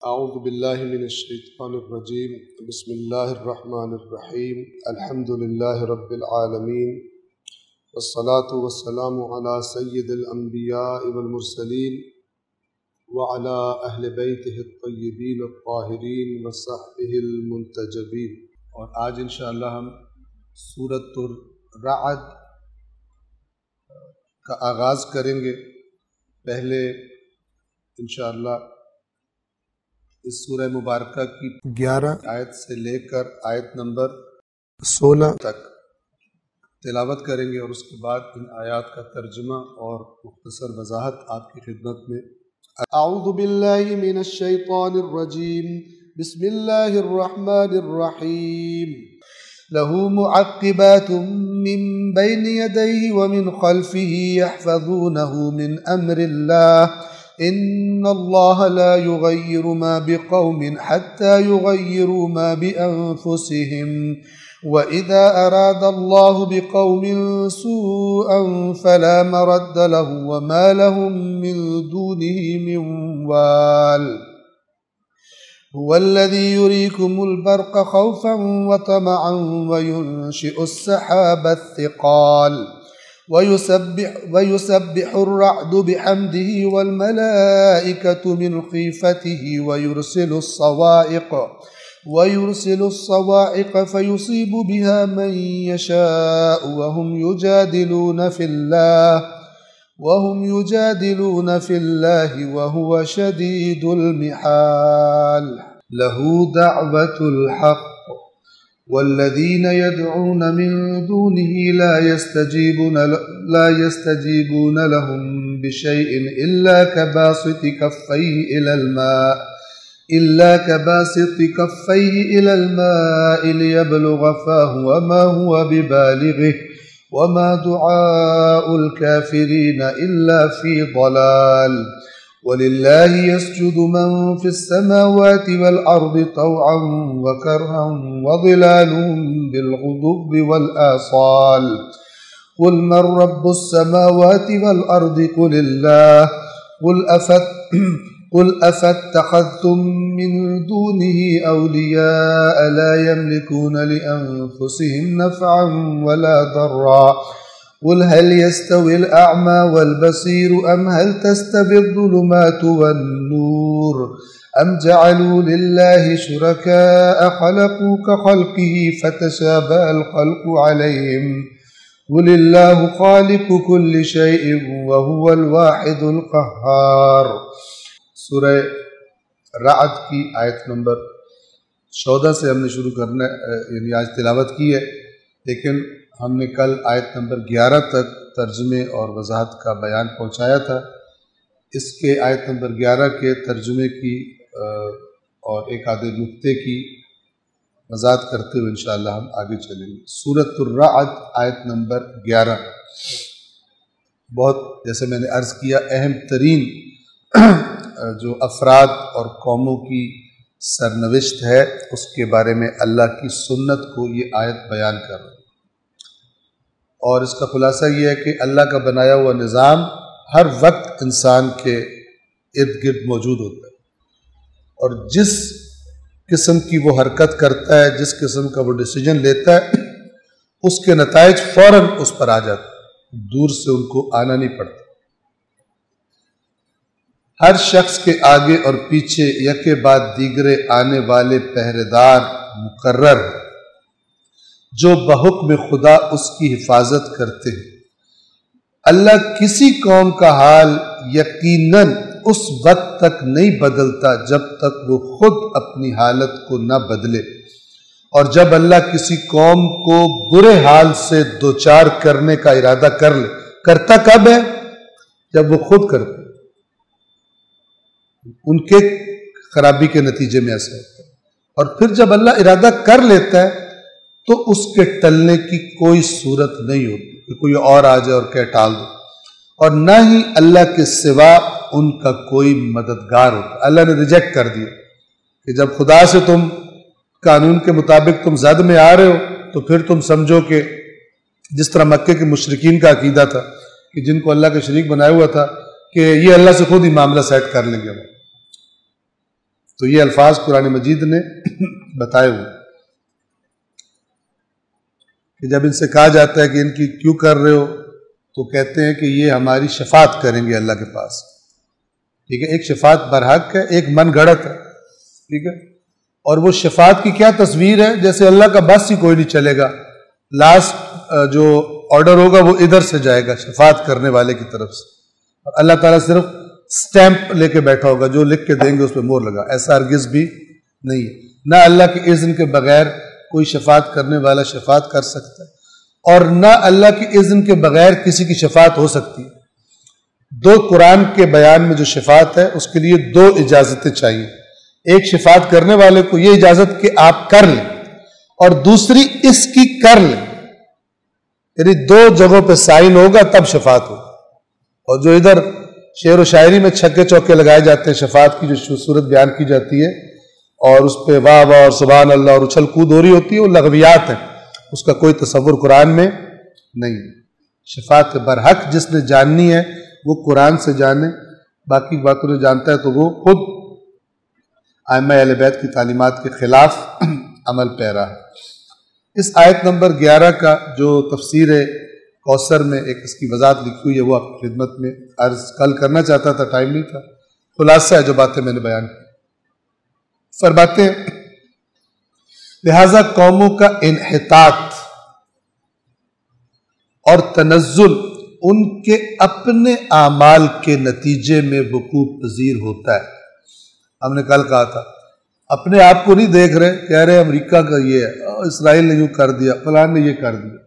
اعوذ باللہ من الشیطان الرجیم بسم اللہ الرحمن الرحیم الحمد للہ رب العالمین والصلاة والسلام علی سید الانبیاء والمرسلین وعلی اہل بیتہ الطیبین الطاہرین وصحبہ المنتجبین۔ اور آج انشاءاللہ ہم سورۃ الرعد کا آغاز کریں گے۔ پہلے انشاءاللہ اس سورہ مبارکہ کی 11 آیت سے لے کر آیت نمبر 16 تک تلاوت کریں گے، اور اس کے بعد ان آیات کا ترجمہ اور مختصر وضاحت آپ کی خدمت میں۔ اعوذ باللہ من الشیطان الرجیم بسم اللہ الرحمن الرحیم۔ له معقبات من بين يديه ومن خلفه يحفظونه من أمر الله إن الله لا يغير ما بقوم حتى يغيروا ما بأنفسهم وإذا أراد الله بقوم سوءا فلا مرد له وما لهم من دونه من وال هو الذي يريكم البرق خوفا وطمعا وينشئ السحاب الثقال ويسبح الرعد بحمده والملائكة من خيفته ويرسل الصواعق فيصيب بها من يشاء وهم يجادلون في الله وهو شديد المحال له دعوة الحق والذين يدعون من دونه لا يستجيبون لهم بشيء إلا كباسط كفيه إلى الماء ليبلغ فاه وما هو ببالغه وما دعاء الكافرين إلا في ضلال ولله يسجد من في السماوات والأرض طوعا وكرها وظلالهم بالغضب والآصال قل من رب السماوات والأرض قل الله قل أفاتخذتم من دونه أولياء لا يملكون لأنفسهم نفعا ولا ضرا قل هل يستوي الأعمى والبصير أم هل تستوي الظلمات والنور أم جعلوا لله شركاء خلقوا كخلقه فتشابه الخلق عليهم قل الله خالق كل شيء وهو الواحد القهار۔ سورہ رعد کی آیت نمبر 14 سے ہم نے شروع کرنا یعنی آج تلاوت کی ہے، لیکن ہم نے کل آیت نمبر 11 تک ترجمے اور وضاحت کا بیان پہنچایا تھا۔ اس کے آیت نمبر 11 کے ترجمے کی اور ایک آدھے نقطے کی وضاحت کرتے ہوئے انشاءاللہ ہم آگے چلیں گے۔ سورۃ الرعد آیت نمبر 11 بہت، جیسے میں نے عرض کیا، اہم ترین جو افراد اور قوموں کی سرنوشت ہے اس کے بارے میں اللہ کی سنت کو یہ آیت بیان کر رہا ہے، اور اس کا خلاصہ یہ ہے کہ اللہ کا بنایا ہوا نظام ہر وقت انسان کے ارد گرد موجود ہوتا ہے، اور جس قسم کی وہ حرکت کرتا ہے، جس قسم کا وہ ڈیسیجن لیتا ہے، اس کے نتائج فوراً اس پر آ جاتے ہیں، دور سے ان کو آنا نہیں پڑتا۔ ہر شخص کے آگے اور پیچھے یکے بعد دیگرے آنے والے پہرے دار مقرر ہیں جو بحکم خدا اس کی حفاظت کرتے ہیں۔ اللہ کسی قوم کا حال یقیناً اس وقت تک نہیں بدلتا جب تک وہ خود اپنی حالت کو نہ بدلے، اور جب اللہ کسی قوم کو برے حال سے دوچار کرنے کا ارادہ کرتا کب ہے؟ جب وہ خود کرتے، ان کے خرابی کے نتیجے میں ایسا ہوتا ہے، اور پھر جب اللہ ارادہ کر لیتا ہے تو اس کے ٹلنے کی کوئی صورت نہیں ہوتی کہ کوئی اور آ جائے اور کہہ ٹال دو، اور نہ ہی اللہ کے سوا ان کا کوئی مددگار ہوتا۔ اللہ نے ریجیکٹ کر دیا کہ جب خدا سے تم قانون کے مطابق تم زد میں آ رہے ہو تو پھر تم سمجھو کہ جس طرح مکے کے مشرکین کا عقیدہ تھا کہ جن کو اللہ کا شریک بنایا ہوا تھا کہ یہ اللہ سے خود ہی معاملہ سیٹ کر لیں گے۔ تو یہ الفاظ قرآن مجید نے بتائے ہوئے کہ جب ان سے کہا جاتا ہے کہ ان کی کیوں کر رہے ہو، تو کہتے ہیں کہ یہ ہماری شفاعت کریں گے اللہ کے پاس. ٹھیک ہے، ایک شفاعت برحق ہے، ایک من گھڑت ہے. ٹھیک ہے، اور وہ شفاعت کی کیا تصویر ہے؟ جیسے اللہ کا بس ہی کوئی نہیں چلے گا، لاسٹ جو آرڈر ہوگا وہ ادھر سے جائے گا شفاعت کرنے والے کی طرف سے، اور اللہ تعالیٰ صرف سٹیمپ لے کے بیٹھا ہوگا، جو لکھ کے دیں گے اس پہ مور لگا. ایسا ہرگز بھی نہیں ہے. نہ اللہ کے اذن کے بغیر کوئی شفاعت کرنے والا شفاعت کر سکتا ہے، اور نہ اللہ کے اذن کے بغیر کسی کی شفاعت ہو سکتی ہے. دو قرآن کے بیان میں جو شفاعت ہے اس کے لیے دو اجازتیں چاہیے. ایک شفاعت کرنے والے کو یہ اجازت کہ آپ کر لیں، اور دوسری اس کی کر لیں، یعنی دو جگہوں پہ سائن ہوگا تب شفاعت ہوگا. اور جو ادھر شعر و شاعری میں چھکے چوکے لگائے جاتے ہیں شفاعت کی جو صورت بیان کی جاتی ہے اور اس پہ واہ واہ اور سبحان اللہ اور اچھل کود ہو رہی ہوتی ہے، وہ لغویات ہیں، اس کا کوئی تصور قرآن میں نہیں. شفاعت برحق جس نے جاننی ہے وہ قرآن سے جانے، باقی باتوں نے جانتا ہے تو وہ خود ائمہ اہل بیت کی تعلیمات کے خلاف عمل پیرا ہے. اس آیت نمبر 11 کا جو تفسیر کوثر میں ایک اس کی وضاحت لکھی ہوئی ہے وہ آپ کی خدمت میں عرض کل کرنا چاہتا تھا، ٹائم نہیں تھا. خلاصہ ہے جو باتیں میں نے بیان کی. فرماتے ہیں لہذا قوموں کا انحطاط اور تنزل ان کے اپنے اعمال کے نتیجے میں وقوع پذیر ہوتا ہے. ہم نے کل کہا تھا اپنے آپ کو نہیں دیکھ رہے، کہہ رہے امریکہ کا یہ ہے، اسرائیل نے یوں کر دیا، فلاں نے یہ کر دیا.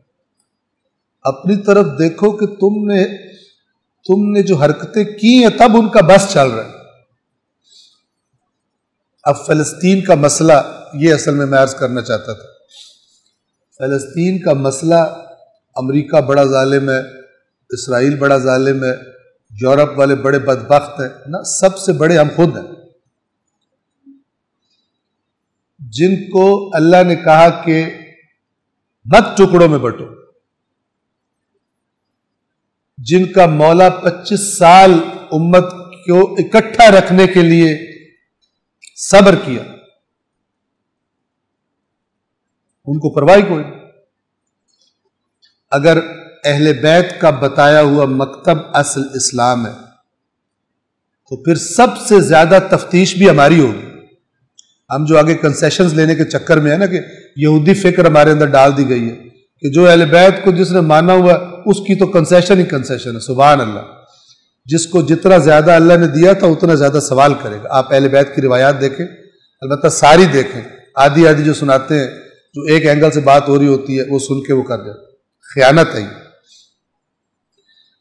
اپنی طرف دیکھو کہ تم نے جو حرکتیں کی ہیں تب ان کا بس چل رہا ہے. اب فلسطین کا مسئلہ یہ اصل میں عرض کرنا چاہتا تھا. فلسطین کا مسئلہ امریکہ بڑا ظالم ہے، اسرائیل بڑا ظالم ہے، یورپ والے بڑے بدبخت ہیں نا، سب سے بڑے ہم خود ہیں، جن کو اللہ نے کہا کہ مت ٹکڑوں میں بٹو، جن کا مولا 25 سال امت کو اکٹھا رکھنے کے لیے صبر کیا، ان کو پرواہ کوئی نہیں. اگر اہل بیت کا بتایا ہوا مکتب اصل اسلام ہے تو پھر سب سے زیادہ تفتیش بھی ہماری ہوگی. ہم جو آگے کنسیشنز لینے کے چکر میں ہے نا کہ یہودی فکر ہمارے اندر ڈال دی گئی ہے کہ جو اہل بیت کو جس نے مانا ہوا اس کی تو کنسیشن ہی کنسیشن ہے. سبحان اللہ، جس کو جتنا زیادہ اللہ نے دیا تھا اتنا زیادہ سوال کرے گا. آپ اہل بیت کی روایات دیکھیں، البتہ ساری دیکھیں، آدھی آدھی جو سناتے ہیں جو ایک اینگل سے بات ہو رہی ہوتی ہے وہ سن کے وہ کر دیتے، خیانت ہے.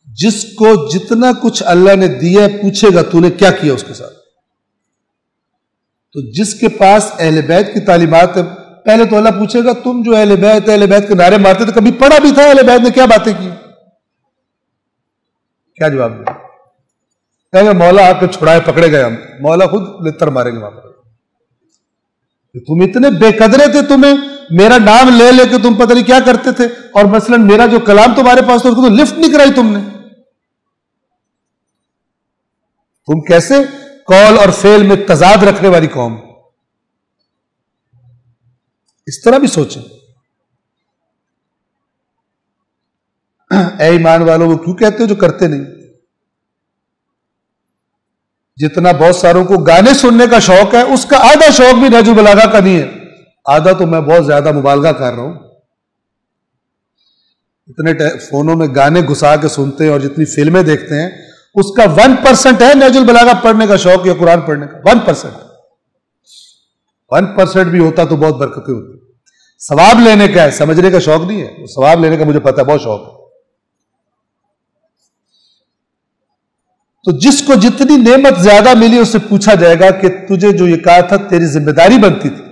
جس کو جتنا کچھ اللہ نے دیا پوچھے گا تو نے کیا کیا اس کے ساتھ. تو جس کے پاس اہل بیت کی تعلیمات ہے پہلے تو اللہ پوچھے گا تم جو اہل بیت کے نعرے مارتے تھے کبھی پڑھا بھی تھا اہل بیت نے کیا باتیں کی؟ کیا جواب دیں؟ کہیں گے مولا آپ کے چھڑائے پکڑے گئے، ہم مولا خود لتر ماریں گے وہاں پر. تم اتنے بے قدرے تھے، تمہیں میرا نام لے لے کے تم پتہ نہیں کیا کرتے تھے، اور مثلا میرا جو کلام تمہارے پاس تھا اس کو تو لفٹ نہیں کرائی تم نے. تم کیسے قول اور فعل میں تضاد رکھنے والی قوم، اس طرح بھی سوچیں. اے ایمان والوں وہ کیوں کہتے ہو جو کرتے نہیں؟ جتنا بہت ساروں کو گانے سننے کا شوق ہے اس کا آدھا شوق بھی نہج البلاغہ کا نہیں ہے، آدھا تو میں بہت زیادہ مبالغہ کر رہا ہوں. اتنے فونوں میں گانے گھسا کے سنتے ہیں اور جتنی فلمیں دیکھتے ہیں اس کا 1% ہے نہج البلاغہ پڑھنے کا شوق یا قرآن پڑھنے کا. 1% بھی ہوتا تو بہت برکتیں ہوتی. ثواب لینے کا ہے، سمجھنے کا شوق نہیں ہے. ثواب لینے کا مجھے پتا ہے بہت شوق ہے. تو جس کو جتنی نعمت زیادہ ملی اس سے پوچھا جائے گا کہ تجھے جو یہ کہا تھا تیری ذمہ داری بنتی تھی.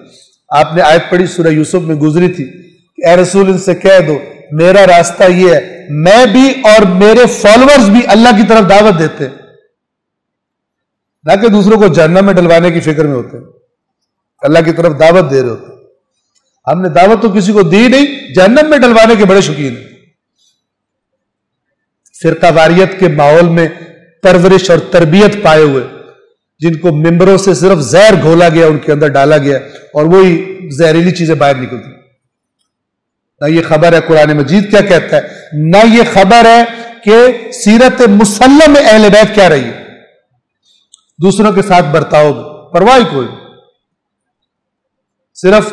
آپ نے آیت پڑھی سورہ یوسف میں گزری تھی کہ اے رسول ان سے کہہ دو میرا راستہ یہ ہے، میں بھی اور میرے فالوورز بھی اللہ کی طرف دعوت دیتے ہیں، نہ کہ دوسروں کو جہنم میں ڈلوانے کی فکر میں ہوتے ہیں. اللہ کی طرف دعوت دے رہے ہوتے ہیں. ہم نے دعوت تو کسی کو دی نہیں، جہنم میں ڈلوانے کے بڑے شوقین ہیں. فرقہ واریت کے ماحول میں پرورش اور تربیت پائے ہوئے جن کو ممبروں سے صرف زہر گھولا گیا، ان کے اندر ڈالا گیا اور وہی زہریلی چیزیں باہر نکلتی. نہ یہ خبر ہے قرآن مجید کیا کہتا ہے، نہ یہ خبر ہے کہ سیرت مسلم میں اہل بیت کیا رہی ہے. دوسروں کے ساتھ برتاؤ میں پرواہ کوئی، صرف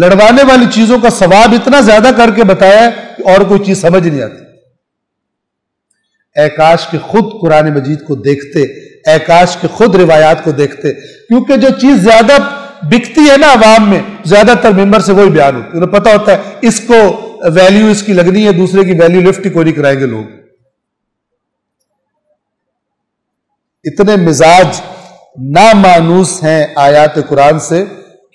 لڑوانے والی چیزوں کا ثواب اتنا زیادہ کر کے بتایا ہے کہ اور کوئی چیز سمجھ نہیں آتی. اے کاش کہ خود قرآن مجید کو دیکھتے، اے کاش کہ خود روایات کو دیکھتے، کیونکہ جو چیز زیادہ بکتی ہے نا عوام میں، زیادہ تر ممبر سے وہی بیان ہوتی ہے. انہیں پتا ہوتا ہے اس کو ویلیو اس کی لگنی ہے، دوسرے کی ویلیو لفٹ ہی کوئی نہیں کرائیں گے لوگ. اتنے مزاج نامانوس ہیں آیات قرآن سے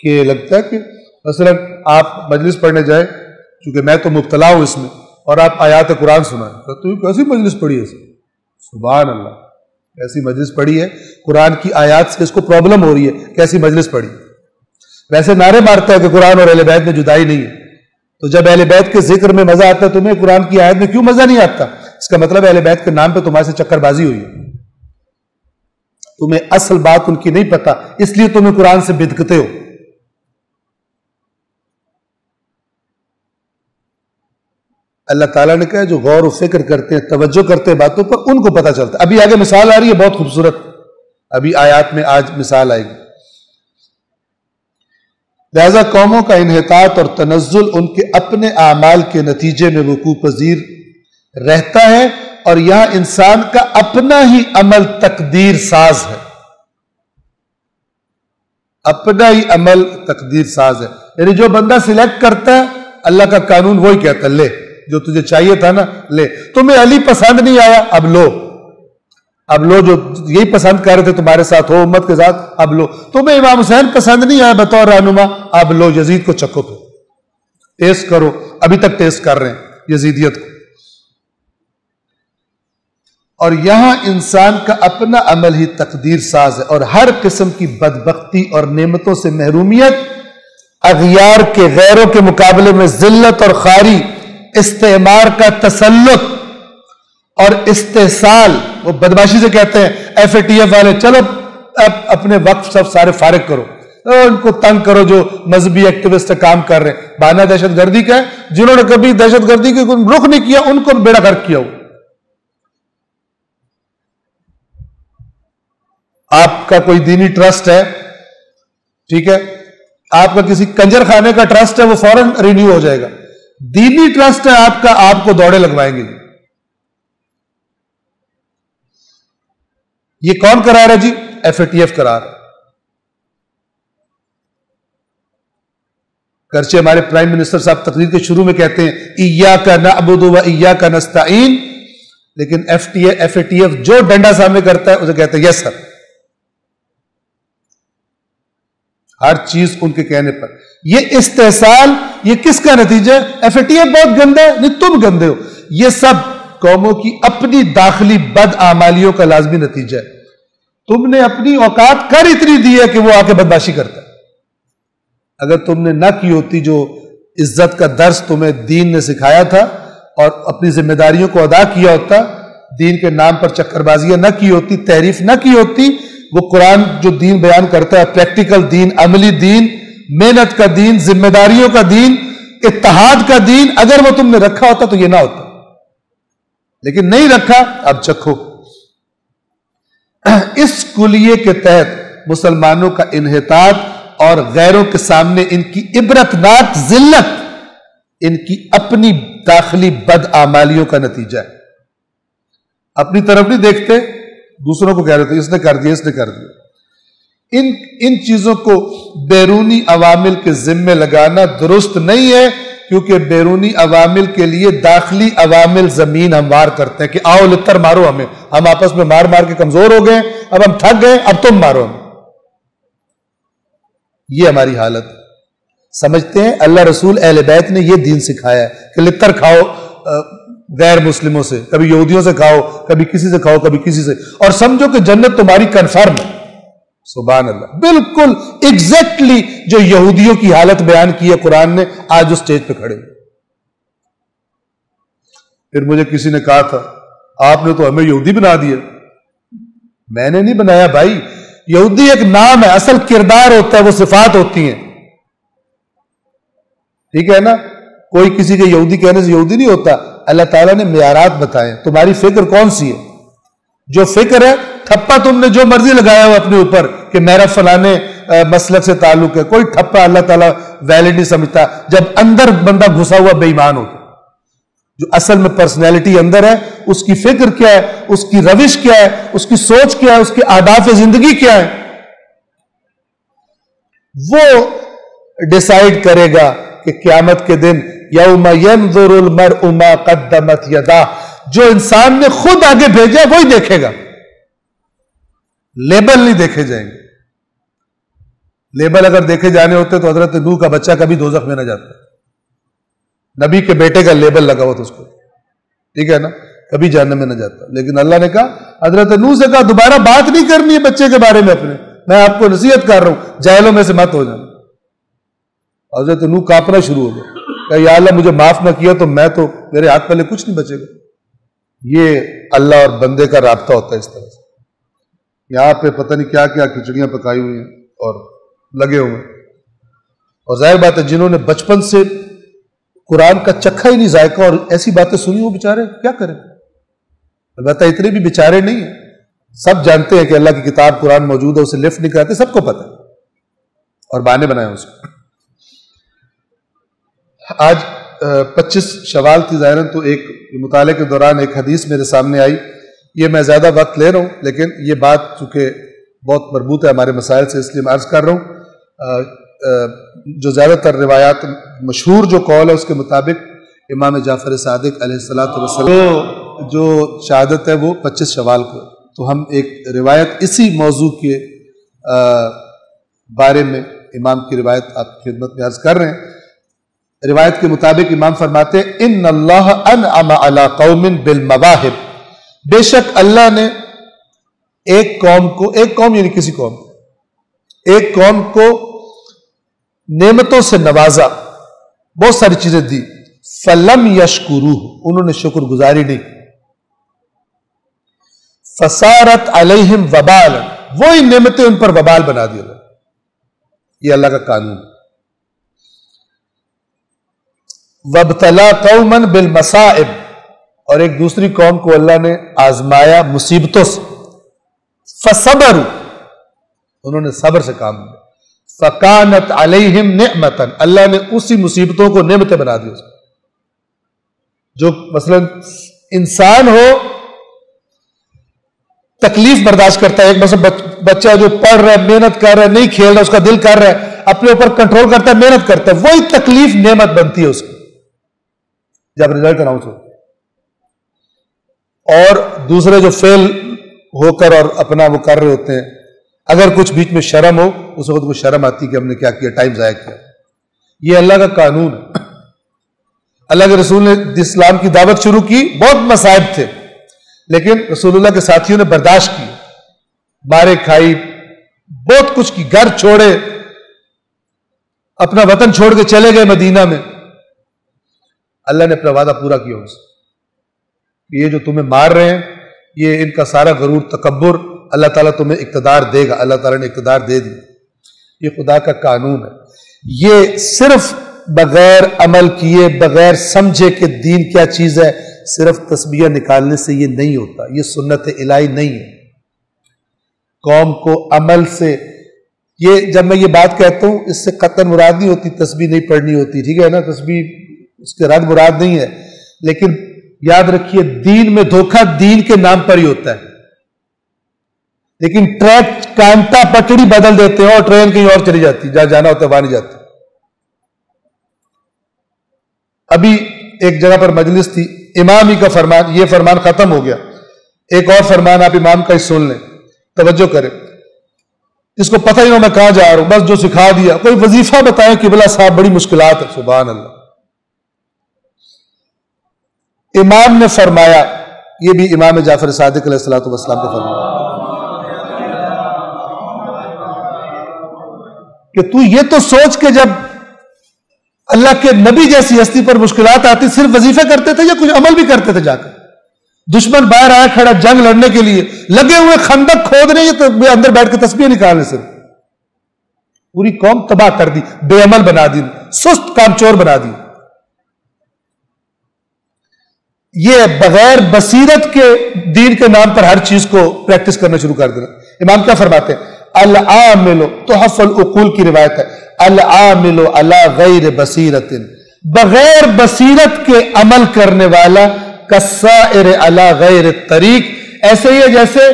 کہ لگتا ہے کہ مثلا آپ مجلس پڑھنے جائیں، چونکہ میں تو مبتلا ہوں اس میں، اور آپ آیات قرآن سنائیں تو کیسی مجلس پڑھی ہے؟ سبحان اللہ، کیسی مجلس پڑھی ہے؟ قرآن کی آیات سے اس کو پرابلم ہو رہی ہے، کیسی مجلس پڑھی. ویسے نعرے مارتا ہے کہ قرآن اور اہل بیت میں جدائی نہیں ہے، تو جب اہل بیت کے ذکر میں مزہ آتا ہے تمہیں قرآن کی آیت میں کیوں مزہ نہیں آتا؟ اس کا مطلب اہل بیت کے نام پہ تمہارے سے چکر بازی ہوئی ہے، تمہیں اصل بات ان کی نہیں پتا، اس لیے تمہیں قرآن سے بدکتے ہو. اللہ تعالیٰ نے کہا جو غور و فکر کرتے ہیں، توجہ کرتے ہیں باتوں پر، ان کو پتہ چلتا ہے. ابھی آگے مثال آ رہی ہے بہت خوبصورت، ابھی آیات میں آج مثال آئے گی. لہذا قوموں کا انحطاط اور تنزل ان کے اپنے اعمال کے نتیجے میں وقوع پذیر رہتا ہے، اور یہاں انسان کا اپنا ہی عمل تقدیر ساز ہے. اپنا ہی عمل تقدیر ساز ہے، یعنی جو بندہ سلیکٹ کرتا ہے اللہ کا قانون وہی کہتا ہے لے جو تجھے چاہیے تھا نا لے. تمہیں علی پسند نہیں آیا، اب لو، اب لو، جو یہی پسند کر رہے تھے تمہارے ساتھ ہو امت کے ساتھ، اب لو. تمہیں امام حسین پسند نہیں آیا بطور رہنما، اب لو یزید کو چکو، پہ ٹیسٹ کرو. ابھی تک ٹیسٹ کر رہے ہیں یزیدیت کو. اور یہاں انسان کا اپنا عمل ہی تقدیر ساز ہے، اور ہر قسم کی بدبختی اور نعمتوں سے محرومیت، اغیار کے غیروں کے مقابلے میں ذلت اور خواری، استعمار کا تسلط اور استحصال. وہ بدماشی سے کہتے ہیں ایف اے ٹی ایف والے، چلو اب اپنے وقت سب سارے فارغ کرو، ان کو تنگ کرو جو مذہبی ایکٹیوسٹ کام کر رہے ہیں. بہانہ دہشت گردی کا ہے، جنہوں نے کبھی دہشت گردی کی رخ نہیں کیا ان کو بیڑا غرق کیا ہو. آپ کا کوئی دینی ٹرسٹ ہے، ٹھیک ہے، آپ کا کسی کنجر خانے کا ٹرسٹ ہے، وہ فوراً رینیو ہو جائے گا. دینی ٹرسٹ ہے آپ کا، آپ کو دوڑے لگوائیں گے. یہ کون کرا رہا ہے جی؟ ایف اے ٹی ایف کرا رہا. گرچہ ہمارے پرائم منسٹر صاحب تقریر کے شروع میں کہتے ہیں ایاک نعبد و ایاک نستعین، لیکن ایف اے ٹی ایف جو ڈنڈا سامنے کرتا ہے اسے کہتے ہیں یس سر. ہر چیز ان کے کہنے پر. یہ استحصال، یہ کس کا نتیجہ ہے؟ ایف اے ٹی ایف بہت گندا ہے، نہیں تم گندے ہو. یہ سب قوموں کی اپنی داخلی بد اعمالیوں کا لازمی نتیجہ ہے. تم نے اپنی اوقات کر اتنی دی ہے کہ وہ آ کے بدماشی کرتا ہے. اگر تم نے نہ کی ہوتی جو عزت کا درس تمہیں دین نے سکھایا تھا اور اپنی ذمہ داریوں کو ادا کیا ہوتا، دین کے نام پر چکر بازیاں نہ کی ہوتی، تحریف نہ کی ہوتی، وہ قرآن جو دین بیان کرتا ہے، پریکٹیکل دین، عملی دین، محنت کا دین، ذمہ داریوں کا دین، اتحاد کا دین، اگر وہ تم نے رکھا ہوتا تو یہ نہ ہوتا. لیکن نہیں رکھا، اب چکھو. اس کلیے کے تحت مسلمانوں کا انحطاط اور غیروں کے سامنے ان کی عبرتناک ذلت ان کی اپنی داخلی بد اعمالیوں کا نتیجہ ہے. اپنی طرف نہیں دیکھتے، دوسروں کو کہہ رہے تھے اس نے کر دیا، اس نے کر دیا. ان چیزوں کو بیرونی عوامل کے ذمے لگانا درست نہیں ہے، کیونکہ بیرونی عوامل کے لیے داخلی عوامل زمین ہموار کرتے ہیں کہ آؤ لتر مارو ہمیں، ہم آپس میں مار مار کے کمزور ہو گئے، اب ہم تھک گئے، اب تم مارو ہمیں. یہ ہماری حالت. سمجھتے ہیں اللہ رسول اہل بیت نے یہ دین سکھایا ہے کہ لتر کھاؤ غیر مسلموں سے، کبھی یہودیوں سے کھاؤ، کبھی کسی سے کھاؤ، کبھی کسی سے، اور سمجھو کہ جنت تمہاری کنفرم ہے. سبحان اللہ. بالکل ایگزیکٹلی جو یہودیوں کی حالت بیان کی ہے قرآن نے، آج اس سٹیج پہ کھڑے. پھر مجھے کسی نے کہا تھا آپ نے تو ہمیں یہودی بنا دیا. میں نے نہیں بنایا بھائی، یہودی ایک نام ہے، اصل کردار ہوتا ہے، وہ صفات ہوتی ہیں. ٹھیک ہے نا؟ کوئی کسی کے یہودی کہنے سے یہودی نہیں ہوتا. اللہ تعالیٰ نے معیارات بتائے. تمہاری فکر کون سی ہے؟ جو فکر ہے، ٹھپا تم نے جو مرضی لگایا ہو اپنے اوپر کہ میرا فلانے مسلک سے تعلق ہے، کوئی ٹھپا اللہ تعالیٰ ویلڈ نہیں سمجھتا. جب اندر بندہ گھسا ہوا بے ایمان ہوتا، جو اصل میں پرسنالٹی اندر ہے، اس کی فکر کیا ہے، اس کی روش کیا ہے، اس کی سوچ کیا ہے، اس کے اہداف زندگی کیا ہے، وہ ڈیسائیڈ کرے گا کہ قیامت کے دن یوم ینظر المرء ما قدمت یداہ، جو انسان نے خود آگے بھیجا وہی دیکھے گا، لیبل نہیں دیکھے جائیں گے. لیبل اگر دیکھے جانے ہوتے تو حضرت نوح کا بچہ کبھی دوزخ میں نہ جاتا. نبی کے بیٹے کا لیبل لگا ہوا تھا اس کو، ٹھیک ہے نا، کبھی جہنم میں نہ جاتا. لیکن اللہ نے کہا، حضرت نوح سے کہا دوبارہ بات نہیں کرنی ہے بچے کے بارے میں اپنے، میں آپ کو نصیحت کر رہا ہوں، جاہلوں میں سے مت ہو جانا. حضرت نوح کانپنا شروع ہو گیا کہ یا اللہ مجھے معاف نہ کیا تو میں تو میرے ہاتھ پہلے کچھ نہیں بچے گا. یہ اللہ اور بندے کا رابطہ ہوتا ہے اس طرح سے. یہاں پہ پتہ نہیں کیا کیا کھچڑیاں پکائی ہوئی ہیں اور لگے ہوئے ہیں. اور ظاہر بات ہے جنہوں نے بچپن سے قرآن کا چکھا ہی نہیں ذائقہ اور ایسی باتیں سنی، وہ بیچارے کیا کریں. البتہ اتنے بھی بیچارے نہیں ہیں، سب جانتے ہیں کہ اللہ کی کتاب قرآن موجود ہے، اسے لفٹ نہیں کراتے، سب کو پتہ ہے اور بہانے بنائے اس کو. آج 25 شوال تھی ظاہراً، تو ایک مطالعے کے دوران ایک حدیث میرے سامنے آئی. یہ میں زیادہ وقت لے رہا ہوں لیکن یہ بات چونکہ بہت مربوط ہے ہمارے مسائل سے، اس لیے میں عرض کر رہا ہوں. جو زیادہ تر روایات مشہور جو قول ہے اس کے مطابق امام جعفر صادق علیہ السلام جو شہادت ہے وہ 25 شوال کو. تو ہم ایک روایت اسی موضوع کے بارے میں امام کی روایت آپ کی خدمت میں عرض کر رہے ہیں. روایت کے مطابق امام فرماتے ہیں ان اللہ انعم علی قوم بالمواہب، بے شک اللہ نے ایک قوم یعنی کسی قوم، ایک قوم کو نعمتوں سے نوازا، بہت ساری چیزیں دی. فلم یشکروہ، انہوں نے شکر گزاری نہیں. فصارت علیہم وبال، وہی نعمتیں ان پر وبال بنا دی. یہ اللہ کا قانون. وابتلا قوما بالمصائب، اور ایک دوسری قوم کو اللہ نے آزمایا مصیبتوں سے. فصبروا، انہوں نے صبر سے کام لیا. فکانت علیہم نعمتا، اللہ نے اسی مصیبتوں کو نعمتیں بنا دی. جو مثلا انسان ہو تکلیف برداشت کرتا ہے، ایک مثلا بچہ جو پڑھ رہا ہے، محنت کر رہا ہے، نہیں کھیل رہا، اس کا دل کر رہا ہے، اپنے اوپر کنٹرول کرتا ہے، محنت کرتا ہے، وہی تکلیف نعمت بنتی ہے اس کی جب رزلٹ اناؤنس ہو. اور دوسرے جو فیل ہو کر اور اپنا وہ کر رہے ہوتے ہیں، اگر کچھ بیچ میں شرم ہو اس وقت کو شرم آتی کہ ہم نے کیا کیا، ٹائم ضائع کیا. یہ اللہ کا قانون ہے. اللہ کے رسول نے اسلام کی دعوت شروع کی، بہت مصائب تھے لیکن رسول اللہ کے ساتھیوں نے برداشت کی، مارے کھائی، بہت کچھ کی، گھر چھوڑے، اپنا وطن چھوڑ کے چلے گئے مدینہ میں. اللہ نے اپنا وعدہ پورا کیا ان سے. یہ جو تمہیں مار رہے ہیں، یہ ان کا سارا غرور تکبر، اللہ تعالیٰ تمہیں اقتدار دے گا. اللہ تعالیٰ نے اقتدار دے دی. یہ خدا کا قانون ہے. یہ صرف بغیر عمل کیے، بغیر سمجھے کہ دین کیا چیز ہے، صرف تسبیح نکالنے سے یہ نہیں ہوتا. یہ سنت الہی نہیں ہے. قوم کو عمل سے، یہ جب میں یہ بات کہتا ہوں اس سے قطعاً مراد نہیں ہوتی تسبیح نہیں پڑھنی ہوتی، ٹھیک ہے نا، تسبیح اس کے رد مراد نہیں ہے. لیکن یاد رکھیے دین میں دھوکہ دین کے نام پر ہی ہوتا ہے. لیکن ٹریک کانٹا پٹڑی بدل دیتے ہیں اور ٹرین کہیں اور چلی جاتی، جہاں جانا ہوتا ہے وہاں نہیں جاتی. ابھی ایک جگہ پر مجلس تھی، امام ہی کا فرمان، یہ فرمان ختم ہو گیا، ایک اور فرمان آپ امام کا ہی سن لیں، توجہ کریں. جس کو پتہ ہی نہ میں کہاں جا رہا ہوں، بس جو سکھا دیا. کوئی وظیفہ بتائیں قبلہ صاحب، بڑی مشکلات ہے. سبحان اللہ. امام نے فرمایا، یہ بھی امام جعفر صادق علیہ السلام کا فرمان، کہ تو یہ تو سوچ کہ جب اللہ کے نبی جیسی ہستی پر مشکلات آتی صرف وظیفے کرتے تھے یا کچھ عمل بھی کرتے تھے جا کر؟ دشمن باہر آیا کھڑا جنگ لڑنے کے لیے، لگے ہوئے خندق کھود رہے ہیں تو اندر بیٹھ کے تسبیح نکالنے سے پوری قوم تباہ کر دی، بے عمل بنا دی، سست کام چور بنا دی. یہ بغیر بصیرت کے دین کے نام پر ہر چیز کو پریکٹس کرنا شروع کر دینا. امام کیا فرماتے ہیں؟ العامل تحف العقول کی روایت ہے، العامل علی غیر بصیرت، بغیر بصیرت کے عمل کرنے والا کالسائر علی غیر الطریق، ایسے ہی ہے جیسے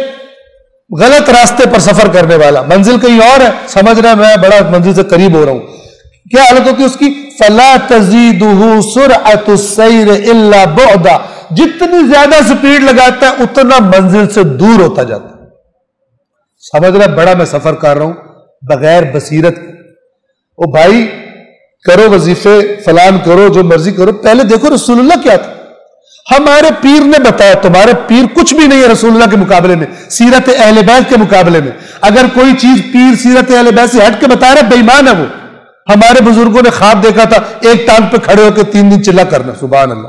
غلط راستے پر سفر کرنے والا، منزل کہیں اور ہے، سمجھ رہا ہے میں بڑا منزل سے قریب ہو رہا ہوں، کیا حالت ہوتی ہے اس کی؟ فلا تزیدہ سرعۃ السیر الا بعدا، جتنی زیادہ سپیڈ لگاتا ہے اتنا منزل سے دور ہوتا جاتا ہے. سمجھ رہا ہے بڑا میں سفر کر رہا ہوں بغیر بصیرت. او بھائی کرو وظیفے فلان کرو جو مرضی کرو، پہلے دیکھو رسول اللہ کیا تھا. ہمارے پیر نے بتایا، تمہارے پیر کچھ بھی نہیں ہے رسول اللہ کے مقابلے میں، سیرت اہل بیت کے مقابلے میں. اگر کوئی چیز پیر سیرت اہل بیت سے ہٹ کے بتا رہا ہے بے ایمان ہے وہ. ہمارے بزرگوں نے خواب دیکھا تھا ایک ٹانگ پہ کھڑے ہو کے 3 دن چلا کرنا، سبحان اللہ.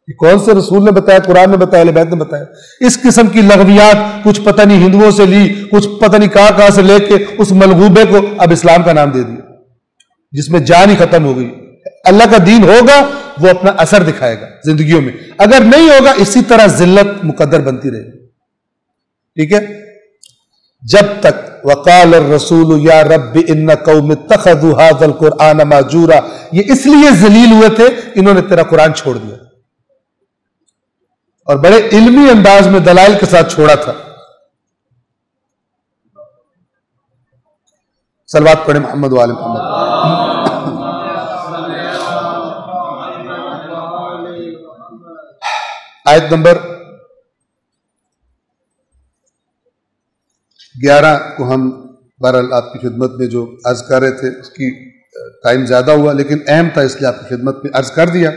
یہ کون سے رسول نے بتایا؟ قرآن نے بتایا، اہل بیت نے بتایا. اس قسم کی لغویات کچھ پتہ نہیں ہندوؤں سے لی، کچھ پتہ نہیں کہاں سے لے کے اس ملغوبے کو اب اسلام کا نام دے دیا، جس میں جان ہی ختم ہو گئی. اللہ کا دین ہوگا وہ اپنا اثر دکھائے گا زندگیوں میں، اگر نہیں ہوگا اسی طرح ذلت مقدر بنتی رہے گی. ٹھیک ہے؟ جب تک وقال الرسول یا رب ان قوم اتخذوا هذا القرآن مهجورا، یہ اس لیے ذلیل ہوئے تھے انہوں نے تیرا قرآن چھوڑ دیا، اور بڑے علمی انداز میں دلائل کے ساتھ چھوڑا تھا. صلوات پڑھیں محمد و آل محمد. آیت نمبر 11 کو ہم بہرحال آپ کی خدمت میں جو عرض کر رہے تھے اس کی ٹائم زیادہ ہوا لیکن اہم تھا اس لیے آپ کی خدمت میں عرض کر دیا.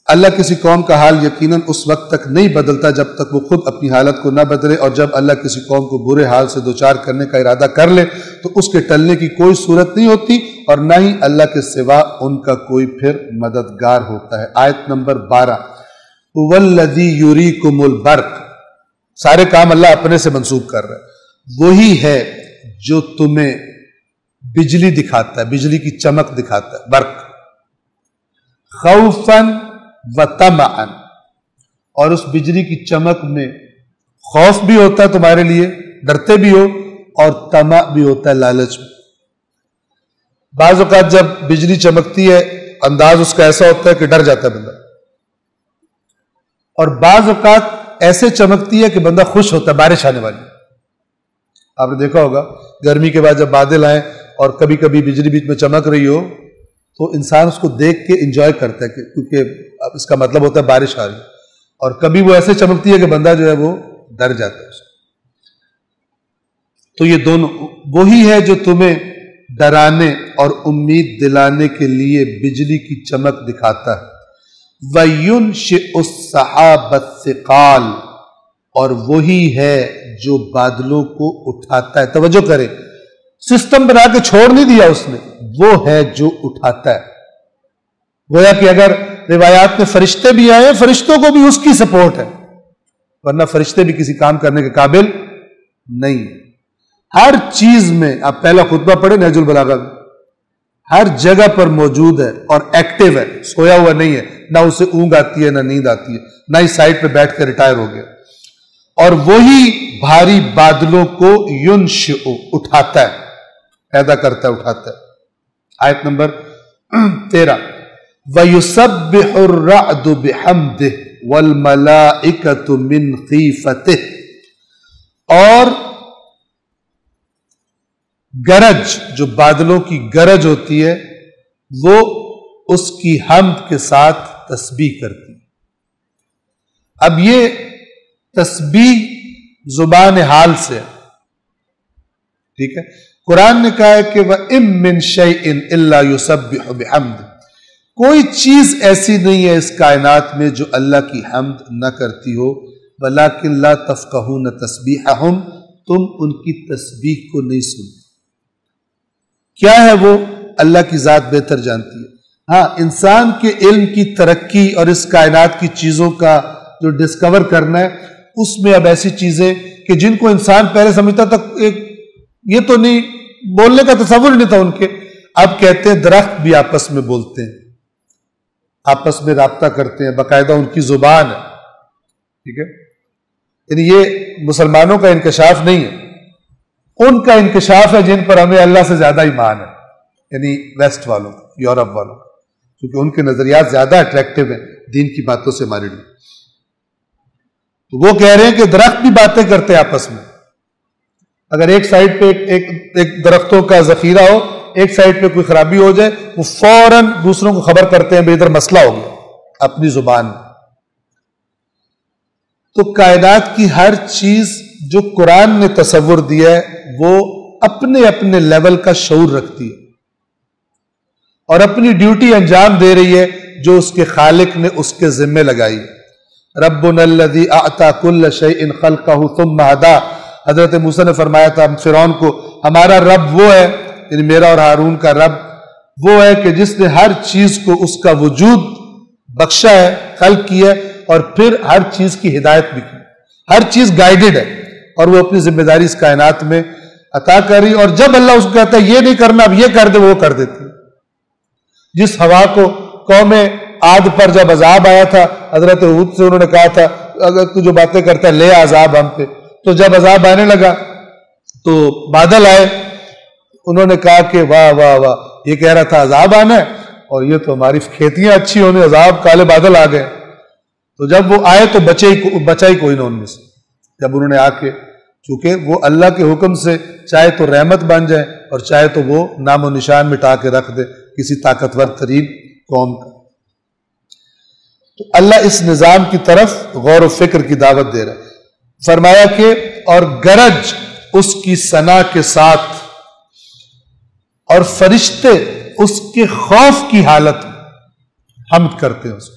اللہ کسی قوم کا حال یقیناً اس وقت تک نہیں بدلتا جب تک وہ خود اپنی حالت کو نہ بدلے، اور جب اللہ کسی قوم کو برے حال سے دوچار کرنے کا ارادہ کر لے تو اس کے ٹلنے کی کوئی صورت نہیں ہوتی، اور نہ ہی اللہ کے سوا ان کا کوئی پھر مددگار ہوتا ہے. آیت نمبر 12 وَالَّذِي يُرِيكُمُ الْبَرْقَ، سارے کام اللہ اپنے سے منسوب کر رہا ہے. وہی ہے جو تمہیں بجلی دکھاتا ہے، بجلی کی چمک دکھاتا ہے، برق. خوفاً وطمعاً، اور اس بجلی کی چمک میں خوف بھی ہوتا ہے تمہارے لیے، ڈرتے بھی ہو، اور طمع بھی ہوتا ہے، لالچ بھی. بعض اوقات جب بجلی چمکتی ہے انداز اس کا ایسا ہوتا ہے کہ ڈر جاتا ہے بندہ، اور بعض اوقات ایسے چمکتی ہے کہ بندہ خوش ہوتا ہے، بارش آنے والی. آپ نے دیکھا ہوگا گرمی کے بعد جب بادل آئیں اور کبھی کبھی بجلی بیچ میں چمک رہی ہو تو انسان اس کو دیکھ کے انجوائے کرتا ہے کیونکہ اس کا مطلب ہوتا ہے بارش آ رہی، اور کبھی وہ ایسے چمکتی ہے کہ بندہ جو ہے وہ ڈر جاتا ہے. تو یہ دونوں، وہی ہے جو تمہیں ڈرانے اور امید دلانے کے لیے بجلی کی چمک دکھاتا ہے. وَيُنْشِئُ السَّحَابَ الثِّقَالَ، اور وہی ہے جو بادلوں کو اٹھاتا ہے. توجہ کریں، سسٹم بنا کے چھوڑ نہیں دیا اس نے، وہ ہے جو اٹھاتا ہے. گویا کہ اگر روایات میں فرشتے بھی آئے، فرشتوں کو بھی اس کی سپورٹ ہے، ورنہ فرشتے بھی کسی کام کرنے کے قابل نہیں. ہر چیز میں آپ پہلا خطبہ پڑھیں نہج البلاغہ میں، ہر جگہ پر موجود ہے اور ایکٹیو ہے، سویا ہوا نہیں ہے، نہ اسے اونگ آتی ہے نہ نیند آتی ہے، نہ ہی سائڈ پہ بیٹھ کے ریٹائر ہو گیا. اور وہی بھاری بادلوں کو ینشئ اٹھاتا ہے، پیدا کرتا ہے، اٹھاتا ہے. آیت نمبر 13 وَيُسَبِّحُ الرَّعْدُ بِحَمْدِهِ وَالْمَلَائِكَةُ مِنْ خِيفَتِهِ، اور گرج، جو بادلوں کی گرج ہوتی ہے وہ اس کی حمد کے ساتھ تسبیح کرتی ہے. اب یہ تسبیح زبان حال سے، ٹھیک ہے. قرآن نے کہا ہے کہ وَإِن مِّن شَيْءٍ إِلَّا يُسَبِّحُ بِحَمْدِهِ، کوئی چیز ایسی نہیں ہے اس کائنات میں جو اللہ کی حمد نہ کرتی ہو. وَلَكِن لَا تَفْقَهُونَ تَسْبِيحَهُمْ، تم ان کی تسبیح کو نہیں سنتے. کیا ہے وہ؟ اللہ کی ذات بہتر جانتی ہے. ہاں انسان کے علم کی ترقی اور اس کائنات کی چیزوں کا جو ڈسکور کرنا ہے، اس میں اب ایسی چیزیں کہ جن کو انسان پہلے سمجھتا تھا یہ تو نہیں، بولنے کا تصور نہیں تھا ان کے، اب کہتے ہیں درخت بھی آپس میں بولتے ہیں، آپس میں رابطہ کرتے ہیں، باقاعدہ ان کی زبان ہے، ٹھیک ہے؟ یعنی یہ مسلمانوں کا انکشاف نہیں ہے، ان کا انکشاف ہے جن پر ہمیں اللہ سے زیادہ ایمان ہے، یعنی ویسٹ والوں، یورپ والوں، کیونکہ ان کے نظریات زیادہ اٹریکٹیو ہیں دین کی باتوں سے ہمارے لیے۔ تو وہ کہہ رہے ہیں کہ درخت بھی باتیں کرتے ہیں آپس میں، اگر ایک سائڈ پہ ایک درختوں کا ذخیرہ ہو، ایک سائڈ پہ کوئی خرابی ہو جائے، وہ فوراً دوسروں کو خبر کرتے ہیں بھئی ادھر مسئلہ ہو گیا، اپنی زبان میں۔ تو کائنات کی ہر چیز جو قرآن نے تصور دیا ہے وہ اپنے اپنے لیول کا شعور رکھتی ہے اور اپنی ڈیوٹی انجام دے رہی ہے جو اس کے خالق نے اس کے ذمہ لگائی۔ ربنا الذی اعطى كل شیء خلقہ ثم ہدی، حضرت موسیٰ نے فرمایا تھا فرعون کو، ہمارا رب وہ ہے، یعنی میرا اور ہارون کا رب وہ ہے کہ جس نے ہر چیز کو اس کا وجود بخشا ہے، خلق کیا ہے، اور پھر ہر چیز کی ہدایت بھی کی، ہر چیز گائیڈڈ ہے، اور وہ اپنی ذمہ داری اس کائنات میں عطا کر رہی، اور جب اللہ اس کو کہتا ہے یہ نہیں کرنا اب یہ کر دے، وہ کر دیتی ہے۔ جس ہوا کو قوم عاد پر جب عذاب آیا تھا، حضرت ہود سے انہوں نے کہا تھا اگر تو جو باتیں کرتا ہے لے عذاب ہم پہ، تو جب عذاب آنے لگا تو بادل آئے، انہوں نے کہا کہ واہ واہ واہ، یہ کہہ رہا تھا عذاب آنا ہے اور یہ تو ہماری کھیتیاں اچھی ہونے، عذاب کالے بادل آ گئے۔ تو جب وہ آئے تو بچا ہی کوئی نہ ان میں سے، جب انہوں نے آ کے، چونکہ وہ اللہ کے حکم سے چاہے تو رحمت بن جائے اور چاہے تو وہ نام و نشان مٹا کے رکھ دے کسی طاقتور ترین قوم کا۔ تو اللہ اس نظام کی طرف غور و فکر کی دعوت دے رہا ہے۔ فرمایا کہ اور گرج اس کی ثنا کے ساتھ، اور فرشتے اس کے خوف کی حالت میں حمد کرتے ہیں اس کو،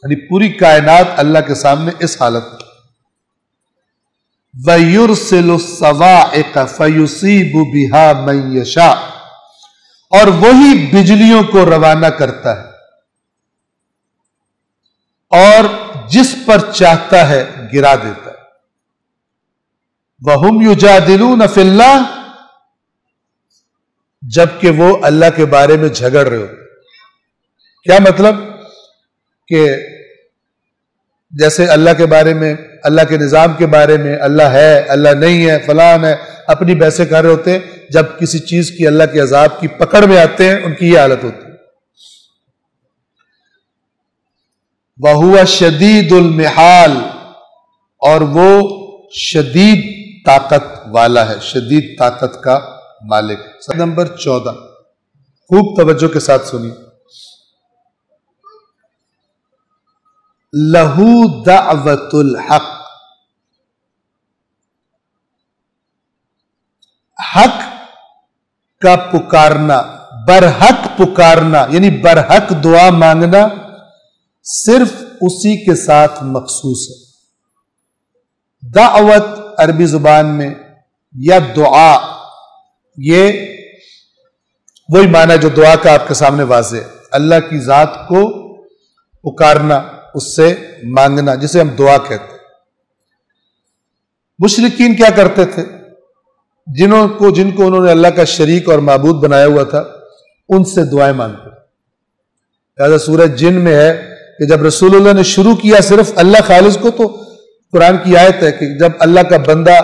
یعنی پوری کائنات اللہ کے سامنے اس حالت میں۔ وَيُرْسِلُ الصَّوَاعِقَ فَيُصِيبُ بِهَا مَن يَشَاءُ، اور وہی بجلیوں کو روانہ کرتا ہے اور جس پر چاہتا ہے گرا دیتا ہے۔ وَهُمْ يُجَادِلُونَ فِي اللَّهِ، جبکہ وہ اللہ کے بارے میں جھگڑ رہے ہوتے۔ کیا مطلب؟ کہ جیسے اللہ کے بارے میں، اللہ کے نظام کے بارے میں، اللہ ہے، اللہ نہیں ہے، فلان ہے، اپنی بحثیں کر رہے ہوتے ہیں، جب کسی چیز کی اللہ کے عذاب کی پکڑ میں آتے ہیں ان کی یہ حالت ہوتی ہے۔ وَهُوَ شَدِيدُ الْمِحَالِ، اور وہ شدید طاقت والا ہے، شدید طاقت کا مالک۔ نمبر 14، خوب توجہ کے ساتھ سنیے۔ لہو دعوت الحق، حق کا پکارنا، برحق پکارنا، یعنی برحق دعا مانگنا صرف اسی کے ساتھ مخصوص ہے۔ دعوت عربی زبان میں یا دعا، یہ وہی معنی جو دعا کا آپ کے سامنے واضح ہے، اللہ کی ذات کو پکارنا، اس سے مانگنا، جسے ہم دعا کہتے ہیں۔ مشرکین کیا کرتے تھے؟ جن کو انہوں نے اللہ کا شریک اور معبود بنایا ہوا تھا، ان سے دعائیں مانگتے تھے۔ لہذا سورہ جن میں ہے کہ جب رسول اللہ نے شروع کیا صرف اللہ خالص کو، تو قرآن کی آیت ہے کہ جب اللہ کا بندہ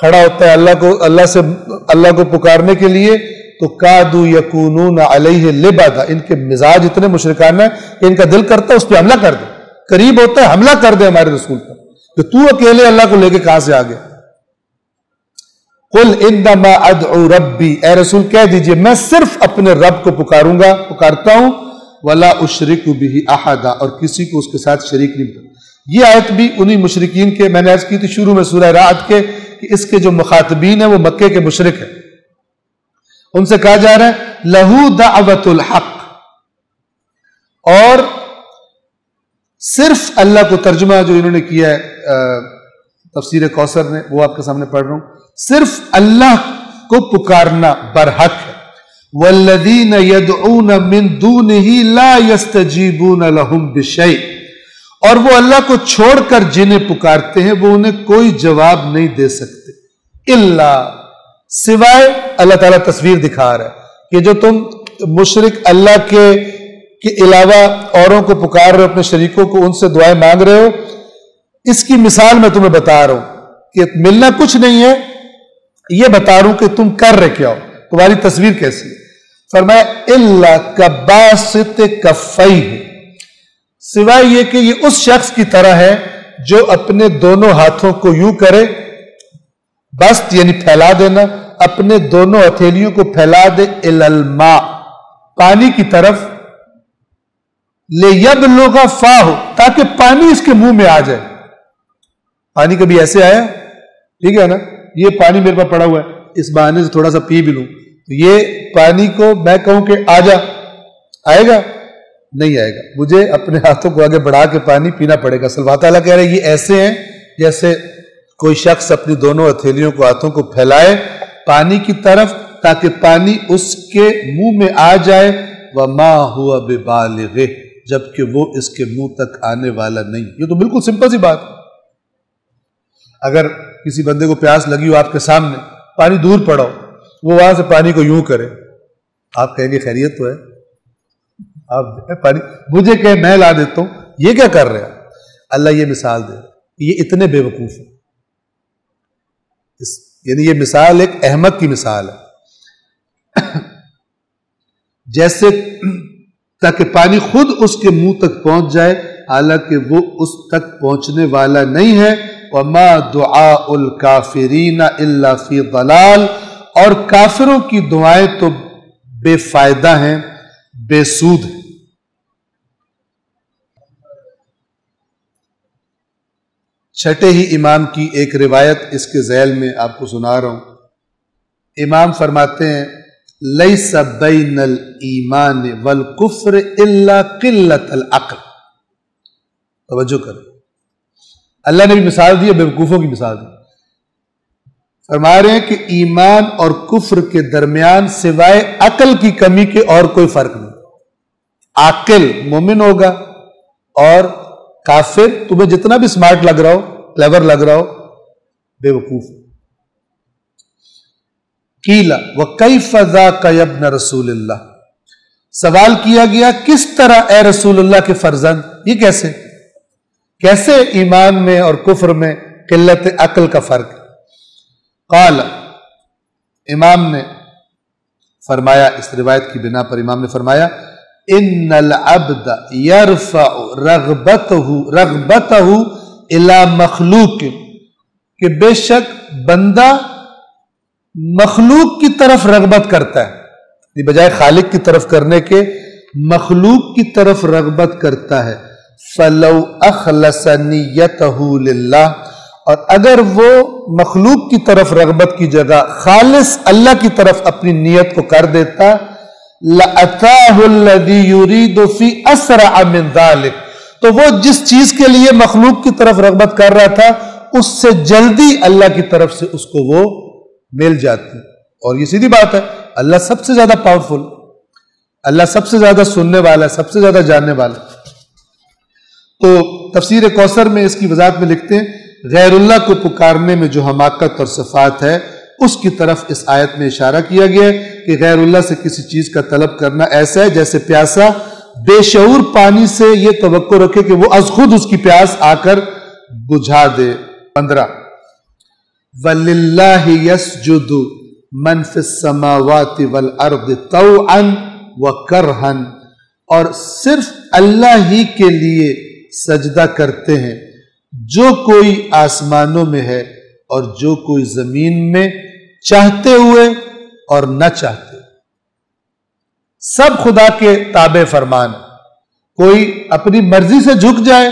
کھڑا ہوتا ہے اللہ کو پکارنے کے لیے، تو کادو یکونون علیہ لبدا، ان کے مزاج اتنے مشرکانہ ہیں کہ ان کا دل کرتا ہے اس پہ حملہ کر دے، قریب ہوتا ہے حملہ کر دے ہمارے رسول پر، کہ تو اکیلے اللہ کو لے کے کہاں سے آ گیا۔ قل انما ادعو ربی، اے رسول کہہ دیجئے میں صرف اپنے رب کو پکارتا ہوں، ولا اشرک بہ احدا، اور کسی کو اس کے ساتھ شریک نہیں کرتا۔ یہ آیت بھی انہی مشرکین کے، میں نے عرض کی تھی شروع میں سورہ رعد کے، کہ اس کے جو مخاطبین ہیں وہ مکے کے مشرک ہیں، ان سے کہا جا رہا ہے لہو دعوت الحق، اور صرف اللہ کو، ترجمہ جو انہوں نے کیا ہے تفسیر کوثر نے، وہ آپ کے سامنے پڑھ رہا ہوں، صرف اللہ کو پکارنا برحق ہے، والذین یدعون من دونہ لا یستجیبون لہم بشیء، اور وہ اللہ کو چھوڑ کر جنہیں پکارتے ہیں وہ انہیں کوئی جواب نہیں دے سکتے، الا سوائے، اللہ تعالیٰ تصویر دکھا رہا ہے کہ جو تم مشرک اللہ کے علاوہ اوروں کو پکار رہے ہو، اپنے شریکوں کو، ان سے دعائیں مانگ رہے ہو، اس کی مثال میں تمہیں بتا رہا ہوں کہ ملنا کچھ نہیں ہے، یہ بتا رہا ہوں کہ تم کر رہے کیا ہو، تمہاری تصویر کیسی ہے۔ فرمایا الا کباسط کفیہ، سوائے یہ کہ یہ اس شخص کی طرح ہے جو اپنے دونوں ہاتھوں کو یوں کرے، بسط یعنی پھیلا دینا، اپنے دونوں ہتھیلیوں کو پھیلا دے الی الماء، پانی کی طرف، لیبلغ فاہ، تاکہ پانی اس کے منہ میں آ جائے۔ پانی کبھی ایسے آیا؟ ٹھیک ہے نا، یہ پانی میرے پاس پڑا ہوا ہے، اس بہانے سے تھوڑا سا پی بھی لوں، تو یہ پانی کو میں کہوں کہ آ جا، آئے گا؟ نہیں آئے گا، مجھے اپنے ہاتھوں کو آگے بڑھا کے پانی پینا پڑے گا۔ اللہ تعالیٰ کہہ رہے ہیں یہ ایسے ہیں جیسے کوئی شخص اپنی دونوں ہتھیلیوں کو، ہاتھوں کو پھیلائے پانی کی طرف تاکہ پانی اس کے منہ میں آ جائے، وما ہوا ببالغہ، جبکہ وہ اس کے منہ تک آنے والا نہیں۔ یہ تو بالکل سمپل سی بات ہے۔ اگر کسی بندے کو پیاس لگی ہو آپ کے سامنے، پانی دور پڑا ہو، وہ وہاں سے پانی کو یوں کرے، آپ کہیں گے خیریت تو ہے؟ آپ پانی مجھے کہ میں لا دیتا ہوں، یہ کیا کر رہے ہیں؟ اللہ یہ مثال دے، یہ اتنے بے وقوف ہیں، یعنی یہ مثال ایک احمق کی مثال ہے، جیسے تاکہ پانی خود اس کے منہ تک پہنچ جائے، حالانکہ وہ اس تک پہنچنے والا نہیں ہے۔ وما دعاء الکافرین الا فی ضلال، اور کافروں کی دعائیں تو بے فائدہ ہیں، بے سود ہیں۔ چھٹے ہی امام کی ایک روایت اس کے ذیل میں آپ کو سنا رہا ہوں۔ امام فرماتے ہیں لیس بین الایمان والکفر الا قلت العقل۔ توجہ کریں، اللہ نے بھی مثال دی ہے، بیوقوفوں کی مثال دی، فرما رہے ہیں کہ ایمان اور کفر کے درمیان سوائے عقل کی کمی کے اور کوئی فرق نہیں۔ عاقل مومن ہوگا اور کافر تمہیں جتنا بھی سمارٹ لگ رہا ہو، کلیور لگ رہا ہو، بے وقوف۔ قیل وکیف ذاک یا ابن رسول اللہ، سوال کیا گیا کس طرح اے رسول اللہ کے فرزند، یہ کیسے ایمان میں اور کفر میں قلت عقل کا فرق؟ قال، امام نے فرمایا، اس روایت کی بنا پر امام نے فرمایا ان العبد یرفع رغبتہ الی مخلوق، کہ بے شک بندہ مخلوق کی طرف رغبت کرتا ہے، بجائے خالق کی طرف کرنے کے مخلوق کی طرف رغبت کرتا ہے۔ فلو اخلص نیتہ للہ، اور اگر وہ مخلوق کی طرف رغبت کی جگہ خالص اللہ کی طرف اپنی نیت کو کر دیتا، لَأَتَاهُ الَّذِي يُرِيدُ فِي أَسْرَعَ مِنْ ذَلِكَ، تو وہ جس چیز کے لیے مخلوق کی طرف رغبت کر رہا تھا اس سے جلدی اللہ کی طرف سے اس کو وہ مل جاتی۔ اور یہ سیدھی بات ہے، اللہ سب سے زیادہ پاورفل، اللہ سب سے زیادہ سننے والا، سب سے زیادہ جاننے والا۔ تو تفسیر کوثر میں اس کی وضاحت میں لکھتے ہیں غیر اللہ کو پکارنے میں جو حماقت اور صفات ہے اس کی طرف اس آیت میں اشارہ کیا گیا ہے کہ غیر اللہ سے کسی چیز کا طلب کرنا ایسا ہے جیسے پیاسا بے شعور پانی سے یہ توقع رکھے کہ وہ از خود اس کی پیاس آ کر بجھا دے۔ 15 وَلِلَّهِ يَسْجُدُ مَنْ فِي السَّمَاوَاتِ وَالْأَرْضِ طَوْعًا وَكَرْهًا، اور صرف اللہ ہی کے لیے سجدہ کرتے ہیں جو کوئی آسمانوں میں ہے اور جو کوئی زمین میں، چاہتے ہوئے اور نہ چاہتے، سب خدا کے تابع فرمان۔ کوئی اپنی مرضی سے جھک جائے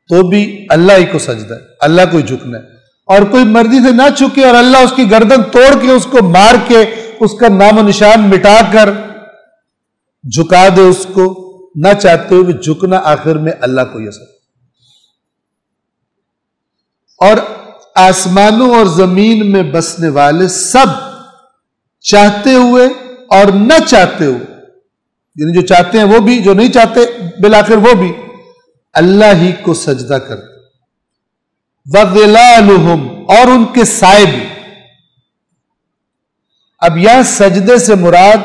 تو بھی اللہ ہی کو سجدہ ہے، اللہ کو ہی جھکنا ہے، اور کوئی مرضی سے نہ جھکے اور اللہ اس کی گردن توڑ کے اس کو مار کے اس کا نام و نشان مٹا کر جھکا دے اس کو، نہ چاہتے ہوئے جھکنا آخر میں اللہ کو یسر۔ اور آسمانوں اور زمین میں بسنے والے سب چاہتے ہوئے اور نہ چاہتے ہوئے، یعنی جو چاہتے ہیں وہ بھی، جو نہیں چاہتے بالآخر وہ بھی اللہ ہی کو سجدہ کرتے، وَظِلَالُهُمْ، اور ان کے سائے بھی۔ اب یہاں سجدے سے مراد،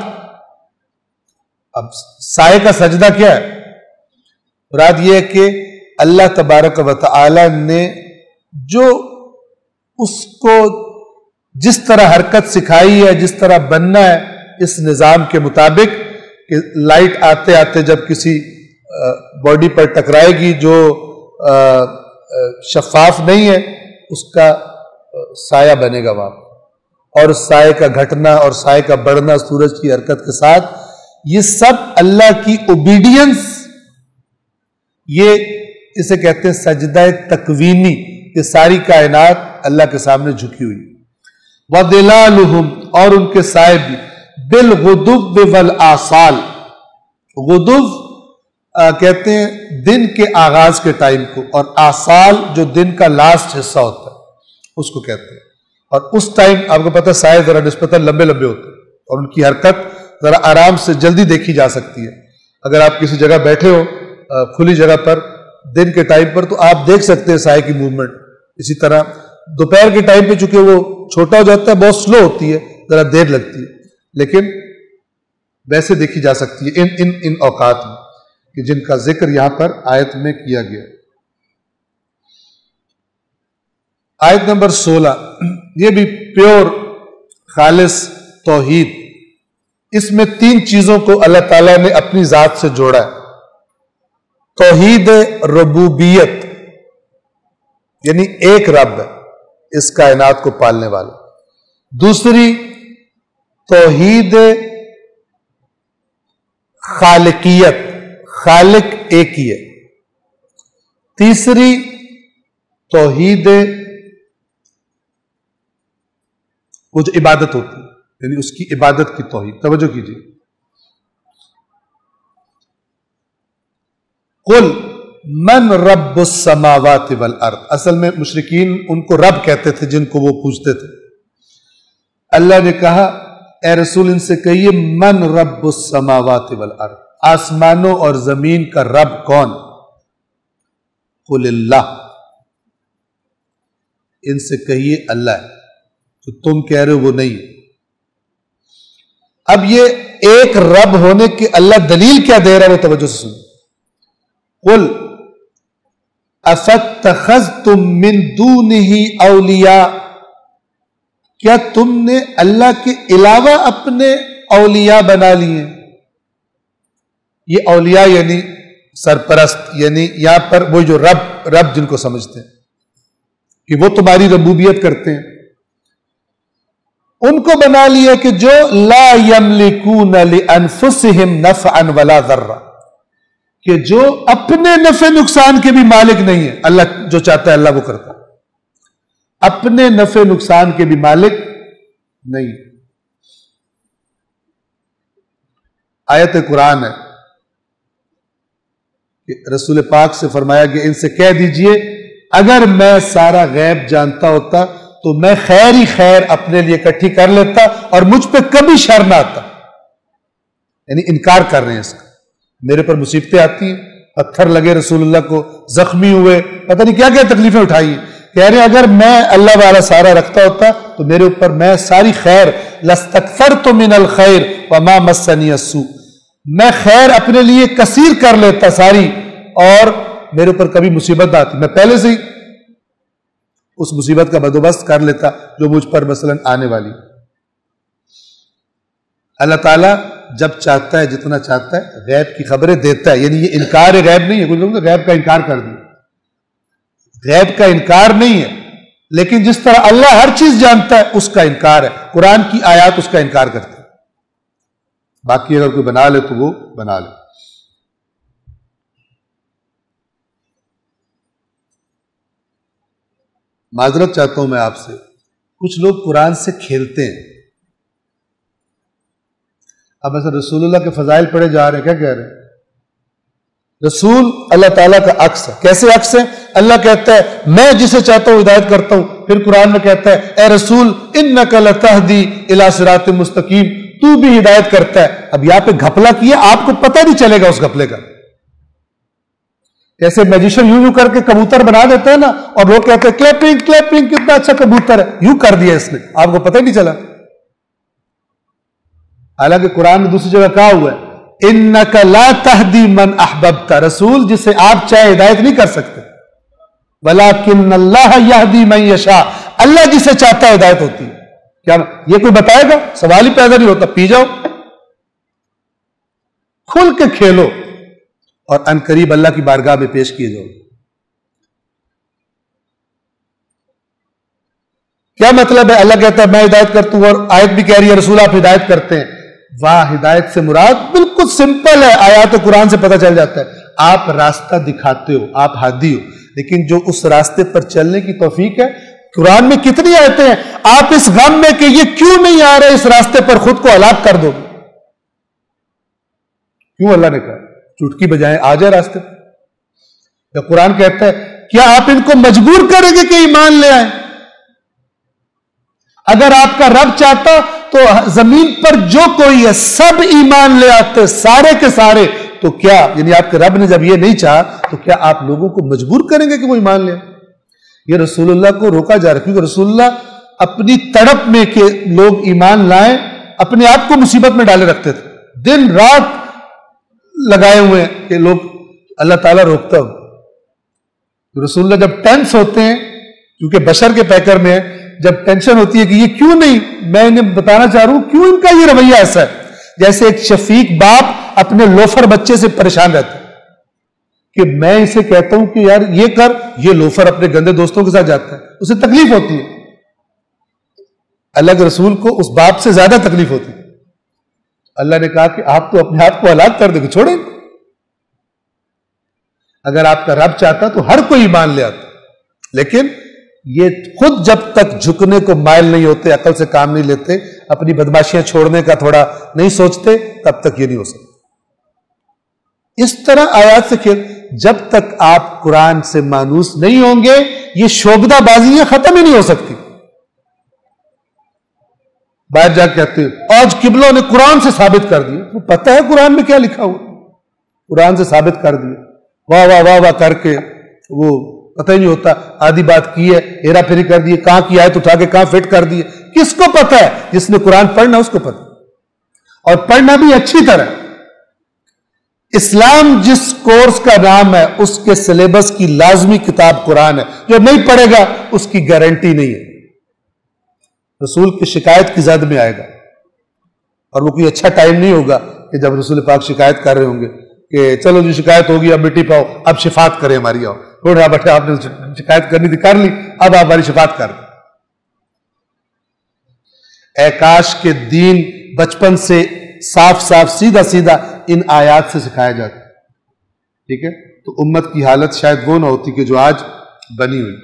اب سائے کا سجدہ کیا ہے؟ مراد یہ ہے کہ اللہ تبارک و تعالی نے جو اس کو جس طرح حرکت سکھائی ہے، جس طرح بننا ہے اس نظام کے مطابق، کہ لائٹ آتے آتے جب کسی باڈی پر ٹکرائے گی جو شفاف نہیں ہے، اس کا سایہ بنے گا وہاں، اور سائے کا گھٹنا اور سائے کا بڑھنا سورج کی حرکت کے ساتھ، یہ سب اللہ کی اوبیڈینس، یہ اسے کہتے ہیں سجدہ تکوینی، کہ ساری کائنات اللہ کے سامنے جھکی ہوئی۔ وَظِلَالُهُمْ، اور ان کے سائے بھی، بِالْغُدُوِّ وَالْآصَالِ، غدو کہتے ہیں دن کے آغاز کے ٹائم کو، اور آصال جو دن کا لاسٹ حصہ ہوتا ہے اس کو کہتے ہیں۔ اور اس ٹائم آپ کو پتہ سائے ذرا نسبتاً لمبے لمبے ہوتے ہیں، اور ان کی حرکت ذرا آرام سے جلدی دیکھی جا سکتی ہے۔ اگر آپ کسی جگہ بیٹھے ہو کھلی جگہ پر دن کے ٹائم پر، تو آپ دیکھ سکتے ہیں سائے کی موومنٹ۔ اسی طرح دوپہر کے ٹائم پہ چونکہ وہ چھوٹا ہو جاتا ہے، بہت سلو ہوتی ہے، ذرا دیر لگتی ہے، لیکن ویسے دیکھی جا سکتی ہے ان اوقات میں، کہ جن کا ذکر یہاں پر آیت میں کیا گیا۔ آیت نمبر 16، یہ بھی پیور خالص توحید، اس میں 3 چیزوں کو اللہ تعالیٰ نے اپنی ذات سے جوڑا ہے۔ توحید ربوبیت، یعنی ایک رب ہے اس کائنات کو پالنے والا۔ دوسری توحید خالقیت، خالق ایک ہی ہے۔ تیسری توحید وہ جو عبادت ہوتی ہے، یعنی اس کی عبادت کی توحید۔ توجہ کیجیے، قل من رب السماوات والارض، اصل میں مشرکین ان کو رب کہتے تھے جن کو وہ پوجتے تھے۔ اللہ نے کہا اے رسول ان سے کہیے من رب السماوات والارض، آسمانوں اور زمین کا رب کون؟ قل اللہ، ان سے کہیے اللہ ہے، تو تم کہہ رہے ہو وہ نہیں۔ اب یہ ایک رب ہونے کی اللہ دلیل کیا دے رہا ہے، وہ توجہ سے سنو۔ قل افاتخذتم من دونہ اولیاء، کیا تم نے اللہ کے علاوہ اپنے اولیاء بنا لیے؟ یہ اولیاء یعنی سرپرست، یعنی یہاں پر وہ جو رب جن کو سمجھتے ہیں کہ وہ تمہاری ربوبیت کرتے ہیں، ان کو بنا لیا کہ جو لا یملکون لانفسہم نفعا ولا ضرا، کہ جو اپنے نفع نقصان کے بھی مالک نہیں ہے۔ اللہ جو چاہتا ہے اللہ وہ کرتا ہے، اپنے نفع نقصان کے بھی مالک نہیں۔ آیت قرآن ہے کہ رسول پاک سے فرمایا کہ ان سے کہہ دیجئے اگر میں سارا غیب جانتا ہوتا تو میں خیر ہی خیر اپنے لیے اکٹھی کر لیتا اور مجھ پہ کبھی شر نہ آتا۔ یعنی انکار کر رہے ہیں اس کا، میرے پر مصیبتیں آتی ہیں، پتھر لگے رسول اللہ کو، زخمی ہوئے، پتہ نہیں کیا کیا تکلیفیں اٹھائی، کہہ رہے ہیں اگر میں اللہ والا سارا رکھتا ہوتا تو میرے اوپر میں ساری خیر لستکثرت من الخیر وما مسنی السوء، میں خیر اپنے لیے کثیر کر لیتا ساری، اور میرے اوپر کبھی مصیبت نہ آتی، میں پہلے سے ہی اس مصیبت کا بندوبست کر لیتا جو مجھ پر مثلا آنے والی۔ اللہ تعالیٰ جب چاہتا ہے جتنا چاہتا ہے غیب کی خبریں دیتا ہے، یعنی یہ انکار غیب نہیں ہے، کچھ لوگ غیب کا انکار کر دیں، غیب کا انکار نہیں ہے، لیکن جس طرح اللہ ہر چیز جانتا ہے اس کا انکار ہے، قرآن کی آیات اس کا انکار کرتی ہے، باقی اگر کوئی بنا لے تو وہ بنا لے۔ معذرت چاہتا ہوں میں آپ سے، کچھ لوگ قرآن سے کھیلتے ہیں۔ اب ایسا رسول اللہ کے فضائل پڑھے جا رہے ہیں، کیا کہہ رہے ہیں؟ رسول اللہ تعالیٰ کا عکس ہے. کیسے عکس ہے؟ اللہ کہتا ہے میں جسے چاہتا ہوں ہدایت کرتا ہوں. پھر قرآن میں کہتا ہے اے رسول انک لتہدی الی صراط مستقیم، تو بھی ہدایت کرتا ہے. اب یہاں پہ گھپلا کیا، آپ کو پتہ نہیں چلے گا اس گھپلے کا. جیسے میجیشن یوں کر کے کبوتر بنا دیتے ہیں نا، اور لوگ کہتے ہیں کلیپنگ کلیپنگ، کتنا اچھا کبوتر ہے، یوں کر دیا اس نے، آپ کو پتہ ہی نہیں چلا. حالانکہ قرآن میں دوسری جگہ کہا ہوا ہے انک لا تہدی من احببت، رسول جسے آپ چاہے ہدایت نہیں کر سکتے، ولکن اللہ یہدی من یشاء، اللہ جسے چاہتا ہے ہدایت ہوتی ہے. کیا یہ کوئی بتائے گا؟ سوال ہی پیدا نہیں ہوتا. پی جاؤ، کھل کے کھیلو، اور ان قریب اللہ کی بارگاہ میں پیش کیے جاؤ. کیا مطلب ہے؟ اللہ کہتا ہے میں ہدایت کرتا ہوں، اور آیت بھی کہہ رہی ہے رسول آپ ہدایت کرتے ہیں. واہ، ہدایت سے مراد بالکل سمپل ہے، آیات قرآن سے پتہ چل جاتا ہے. آپ راستہ دکھاتے ہو، آپ ہادی ہو، لیکن جو اس راستے پر چلنے کی توفیق ہے، قرآن میں کتنی آیتیں ہیں. آپ اس غم میں کہ یہ کیوں نہیں آ رہے اس راستے پر، خود کو ہلاک کر دو. کیوں اللہ نے کہا چٹکی بجائیں آ جائے راستے پر. یا قرآن کہتا ہے کیا آپ ان کو مجبور کریں گے کہ ایمان لے آئیں؟ اگر آپ کا رب چاہتا تو زمین پر جو کوئی ہے سب ایمان لے آتے، سارے کے سارے. تو کیا یعنی آپ کے رب نے جب یہ نہیں چاہا تو کیا آپ لوگوں کو مجبور کریں گے کہ وہ ایمان لے آئیں؟ یہ رسول اللہ کو روکا جا رہا ہے، کیونکہ رسول اللہ اپنی تڑپ میں کہ لوگ ایمان لائیں اپنے آپ کو مصیبت میں ڈالے رکھتے تھے. دن رات لگائے ہوئے ہیں کہ لوگ اللہ تعالیٰ روکتا ہو. رسول اللہ جب ٹینس ہوتے ہیں، کیونکہ بشر کے پیکر میں ہے، جب ٹینشن ہوتی ہے کہ یہ کیوں نہیں، میں انہیں بتانا چاہ رہا ہوں کیوں ان کا یہ رویہ ایسا ہے. جیسے ایک شفیق باپ اپنے لوفر بچے سے پریشان رہتا ہے کہ میں اسے کہتا ہوں کہ یار یہ کر، یہ لوفر اپنے گندے دوستوں کے ساتھ جاتا ہے، اسے تکلیف ہوتی ہے. اللہ کے رسول کو اس باپ سے زیادہ تکلیف ہوتی ہے. اللہ نے کہا کہ آپ تو اپنے آپ کو ہلاک کر دیں گے، چھوڑیں. اگر آپ کا رب چاہتا تو ہر کوئی ایمان لے آتا، لیکن یہ خود جب تک جھکنے کو مائل نہیں ہوتے، عقل سے کام نہیں لیتے، اپنی بدماشیاں چھوڑنے کا تھوڑا نہیں سوچتے، تب تک یہ نہیں ہو سکتا. اس طرح آیات سے کھیل، جب تک آپ قرآن سے مانوس نہیں ہوں گے یہ شوگدہ بازیاں ختم ہی نہیں ہو سکتی. باہر جا کے کہتے ہیں آج قبلوں نے قرآن سے ثابت کر دیا. تو پتہ ہے قرآن میں کیا لکھا ہوا، قرآن سے ثابت کر دیا، واہ واہ واہ واہ کر کے وہ پتہ ہی نہیں ہوتا. آدھی بات کی ہے، ہیرا پھیری کر دی، کہاں کی آیت اٹھا کے کہاں فٹ کر دی. کس کو پتہ ہے؟ جس نے قرآن پڑھنا اس کو پتہ، اور پڑھنا بھی اچھی طرح. اسلام جس کورس کا نام ہے اس کے سلیبس کی لازمی کتاب قرآن ہے. جو نہیں پڑھے گا اس کی گارنٹی نہیں ہے، رسول کی شکایت کی زد میں آئے گا. اور وہ کوئی اچھا ٹائم نہیں ہوگا کہ جب رسول پاک شکایت کر رہے ہوں گے کہ چلو جی شکایت ہوگی اب مٹی پاؤ، اب شفاعت کرے ہماری. آؤ تھوڑا بیٹھے، آپ نے شکایت کرنی تھی کر لی، اب آپ ہماری شفاعت کر. اے کاش کے دین بچپن سے صاف صاف سیدھا سیدھا ان آیات سے سکھایا جاتا. ٹھیک ہے، تو امت کی حالت شاید وہ نہ ہوتی کہ جو آج بنی ہوئی.